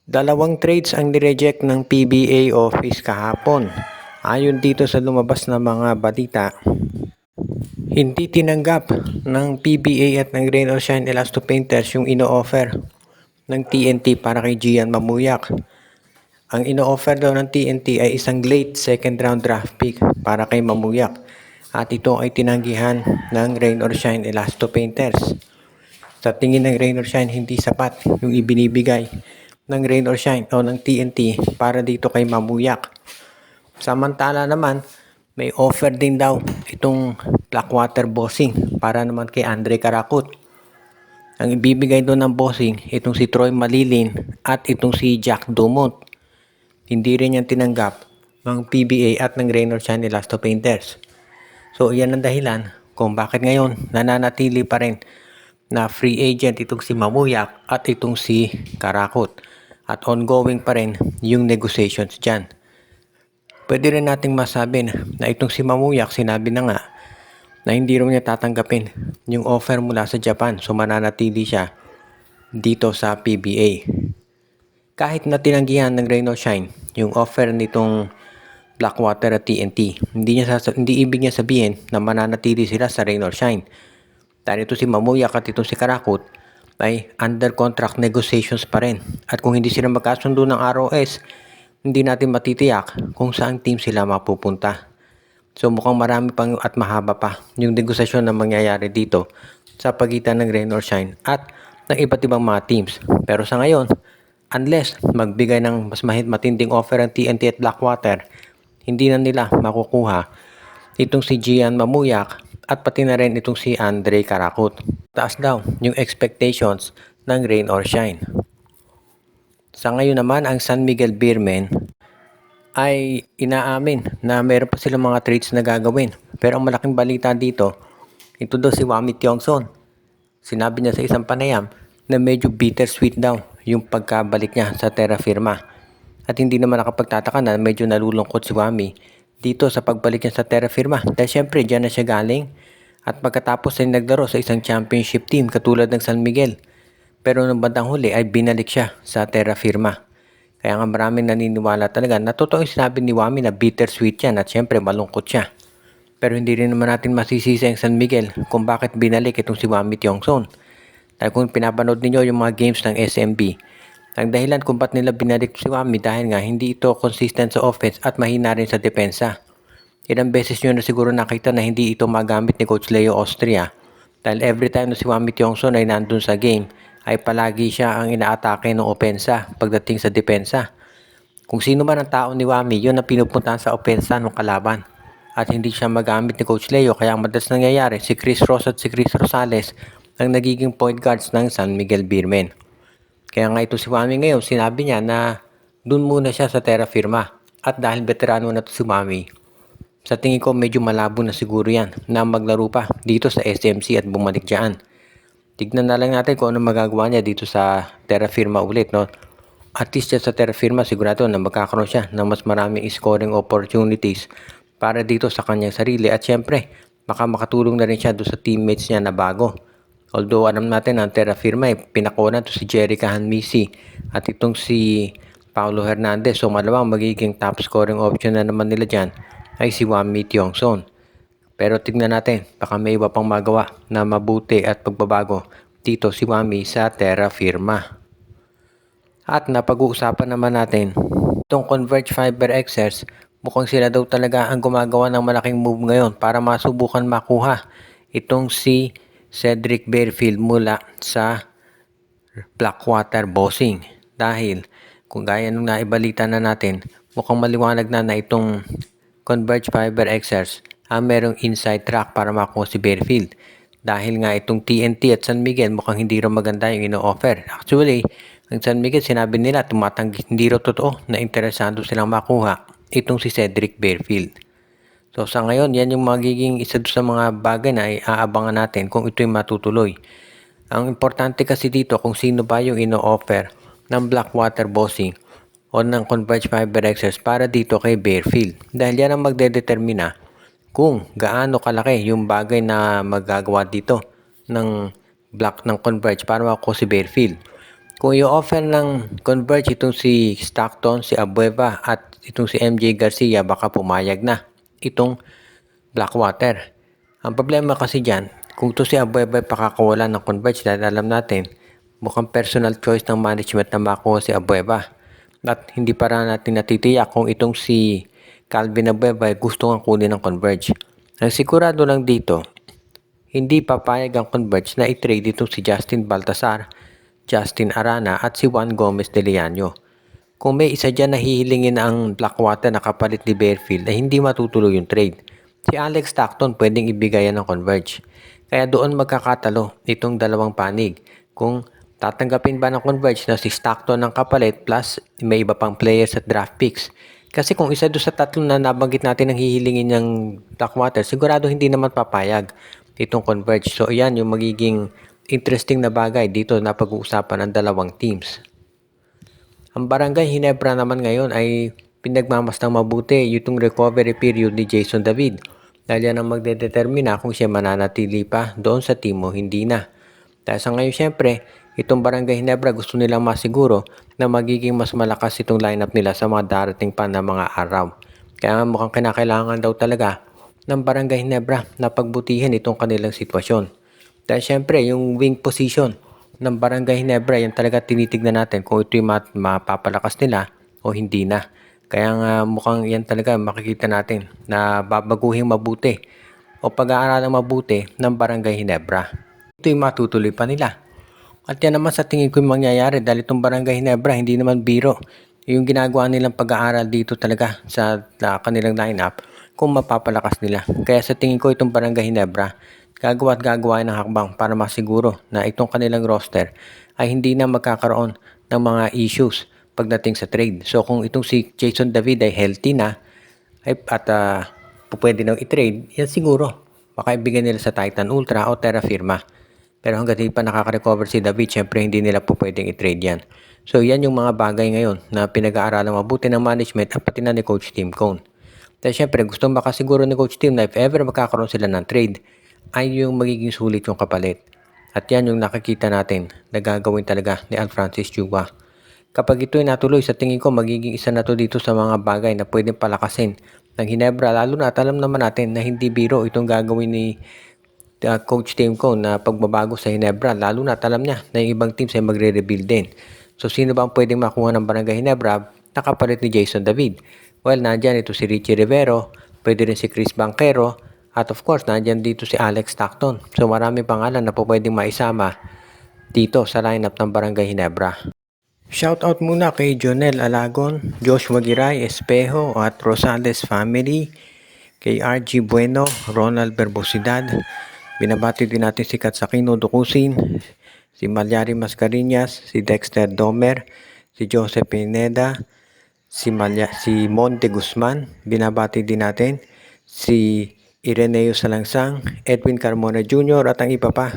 Dalawang trades ang nireject ng PBA office kahapon. Ayon dito sa lumabas na mga balita, hindi tinanggap ng PBA at ng Rain or Shine Elasto Painters yung ino-offer ng TNT para kay Gian Mamuyak. Ang ino-offer daw ng TNT ay isang late second round draft pick para kay Mamuyak at ito ay tinanggihan ng Rain or Shine Elasto Painters. Sa tingin ng Rain or Shine, hindi sapat yung ibinibigay ng Rain or Shine o ng TNT para dito kay Mamuyak. Samantala naman, may offer din daw itong Blackwater Bossing para naman kay Andre Karakut. Ang ibibigay doon ng bossing, itong si Troy Malilin at itong si Jack Dumont. Hindi rin yan tinanggap ng PBA at ng Rain or Shine Elasto Painters. So, iyan ang dahilan kung bakit ngayon nananatili pa rin na free agent itong si Mamuyak at itong si Karakut. At ongoing pa rin yung negotiations dyan. Pwede rin nating masabi na itong si Mamuyak sinabi na nga na hindi rin niya tatanggapin yung offer mula sa Japan. So mananatili siya dito sa PBA. Kahit na tinanggihan ng Rain or Shine yung offer nitong Blackwater at TNT, hindi ibig niya sabihin na mananatili sila sa Rain or Shine. Dahil ito si Mamuyak at ito si Karakut ay under contract negotiations pa rin. At kung hindi sila magkasundo ng ROS, hindi natin matitiyak kung saan team sila mapupunta. So mukhang marami pang at mahaba pa yung negosasyon na mangyayari dito sa pagitan ng Rain or Shine at ng iba't ibang mga teams. Pero sa ngayon, unless magbigay ng mas matinding offer ang TNT at Blackwater, hindi na nila makukuha itong si Gian Mamuyak at pati na rin itong si Andre Karakut. Taas daw yung expectations ng Rain or Shine. Sa ngayon naman, ang San Miguel Beermen ay inaamin na meron pa silang mga trades na gagawin. Pero ang malaking balita dito, ito daw si Wami Tiongson. Sinabi niya sa isang panayam na medyo bittersweet daw yung pagkabalik niya sa Terra Firma. At hindi naman nakapagtataka na medyo nalulungkot si Wami dito sa pagbalik niya sa Terra Firma. Dahil syempre dyan na siya galing at pagkatapos ay naglaro sa isang championship team katulad ng San Miguel. Pero nung bandang huli ay binalik siya sa Terra Firma. Kaya nga maraming naniniwala talaga na totoo yung sinabi ni Wami na bittersweet yan at syempre malungkot siya. Pero hindi rin naman natin masisisi ang San Miguel kung bakit binalik itong si Wami Tiongson. Dahil kung pinapanood ninyo yung mga games ng SMB, ang dahilan kung ba't nila binalik si Wami dahil nga hindi ito consistent sa offense at mahina rin sa depensa. Ilang beses nyo na siguro nakita na hindi ito magamit ni Coach Leo Austria dahil every time na si Wami Tiongson ay nandun sa game ay palagi siya ang inaatake ng opensa pagdating sa depensa. Kung sino man ang tao ni Wami, yun ang pinupuntahan sa opensa ng kalaban. At hindi siya magamit ni Coach Leo kaya ang madalas nangyayari si Chris Ross at si Chris Rosales ang nagiging point guards ng San Miguel Beermen. Kaya nga ito si Wami ngayon, sinabi niya na dun muna siya sa Terra Firma. At dahil veterano na to si Wami, sa tingin ko medyo malabo na siguro yan na maglaro pa dito sa SMC at bumalik dyan. Tignan na lang natin kung ano magagawa niya dito sa Terra Firma ulit, no? At least sa Terra Firma, sigurado na magkakaroon siya ng mas maraming scoring opportunities para dito sa kanyang sarili. At syempre, baka makatulong na rin siya doon sa teammates niya na bago. Although alam natin ang Terra Firma, pinakuna to si Jerica Hanmisi at itong si Paulo Hernandez. So malamang magiging top scoring option na naman nila dyan ay si Wami Tiongson. Pero tignan natin, baka may iba pang magawa na mabuti at pagbabago dito si Wami sa Terra Firma. At napag-uusapan naman natin, itong Converge Fiber Xers, mukhang sila daw talaga ang gumagawa ng malaking move ngayon para masubukan makuha itong si Cedric Bearfield mula sa Blackwater Bossing. Dahil kung gaya nung naibalita na natin, mukhang maliwanag na itong Converge Fiber Xers merong inside track para makuha si Bearfield. Dahil nga itong TNT at San Miguel mukhang hindi raw maganda yung ino-offer. Actually, ang San Miguel sinabi nila hindi raw totoo na interesado silang makuha itong si Cedric Bearfield. So sa ngayon, yan yung magiging isa sa mga bagay na iaabangan natin kung ito'y matutuloy. Ang importante kasi dito kung sino ba yung ino-offer ng Blackwater Bossing o ng Converge Fiber Xers para dito kay Bearfield. Dahil yan ang magdedetermina kung gaano kalaki yung bagay na magagawa dito ng Converge para makuha si Bearfield. Kung i-offer ng Converge itong si Stockton, si Abueva at itong si MJ Garcia, baka pumayag na itong Blackwater. Ang problema kasi dyan, kung ito si Abueva ay pakakawalan ng Converge dahil alam natin, mukhang personal choice ng management na makuha si Abueva. At hindi para natin natitiyak kung itong si Calvin Abueva ay gusto nga kunin ng Converge. Ang sigurado lang dito, hindi papayag ang Converge na i-trade itong si Justin Baltasar, Justin Arana at si Juan Gomez de Leaño. Kung may isa dyan na hihilingin ang Blackwater na kapalit ni Bearfield ay hindi matutuloy yung trade. Si Alex Stockton pwedeng ibigayan ng Converge. Kaya doon magkakatalo itong dalawang panig. Kung tatanggapin ba ng Converge na si Stockton ng kapalit plus may iba pang players at draft picks. Kasi kung isa doon sa tatlo na nabanggit natin ang hihilingin ng Blackwater, sigurado hindi naman papayag itong Converge. So yan yung magiging interesting na bagay dito na pag-uusapan ng dalawang teams. Ang Barangay Ginebra naman ngayon ay pinagmamastang mabuti itong recovery period ni Jason David. Dahil yan ang magdedetermina kung siya mananatili pa doon sa team o hindi na. Dahil sa ngayon syempre, itong Barangay Ginebra gusto nilang masiguro na magiging mas malakas itong lineup nila sa mga darating pa na mga araw. Kaya mukhang kinakailangan daw talaga ng Barangay Ginebra na pagbutihin itong kanilang sitwasyon. Dahil syempre, yung wing position ng Barangay Ginebra, yan talaga tinitignan natin kung ito yung mapapalakas nila o hindi na. Kaya nga mukhang yan talaga makikita natin na babaguhin mabuti o pag-aaralang mabuti ng Barangay Ginebra. Ito yung matutuloy pa nila. At yan naman sa tingin ko yung mangyayari dahil itong Barangay Ginebra hindi naman biro. Yung ginagawa nilang pag-aaral dito talaga sa kanilang lineup kung mapapalakas nila. Kaya sa tingin ko itong Barangay Ginebra gagawa at gagawa ng hakbang para masiguro na itong kanilang roster ay hindi na magkakaroon ng mga issues pagdating sa trade. So kung itong si Jason David ay healthy na at pwede nang i-trade, yan siguro baka ibigay nila sa Titan Ultra o Terra Firma. Pero hanggang hindi pa nakaka-recover si David, syempre hindi nila po pwedeng i-trade yan. So yan yung mga bagay ngayon na pinag-aaralan mabuti ng management at pati na ni Coach Tim Cone. Dahil syempre gusto makasiguro ni Coach Tim na if ever magkakaroon sila ng trade, ay yung magiging sulit yung kapalit. At yan yung nakikita natin na gagawin talaga ni Al Francis Chua. Kapag ito ay natuloy, sa tingin ko magiging isa na to dito sa mga bagay na pwedeng palakasin ng Ginebra. Lalo na at alam naman natin na hindi biro itong gagawin ni Coach Tim Cone na pagbabago sa Ginebra. Lalo na at alam niya na yung ibang teams ay magre-rebuild din. So sino ba ang pwedeng makuha ng Barangay Ginebra na kapalit ni Jason David? Well, nandyan ito si Richie Rivero, pwede rin si Chris Banquero, at of course, nandyan dito si Alex Stockton. So maraming pangalan na po pwedeng maisama dito sa lineup ng Barangay Ginebra. Shoutout muna kay Jonel Alagon, Joshua Giray Espejo at Rosales family, kay RG Bueno, Ronald Berbosidad. Binabati din natin si Katsakino Dukusin, si Malyari Mascareñas, si Dexter Domer, si Joseph Pineda, si Monte Guzman. Binabati din natin si Ireneo Salangsang, Edwin Carmona Jr. at ang iba pa.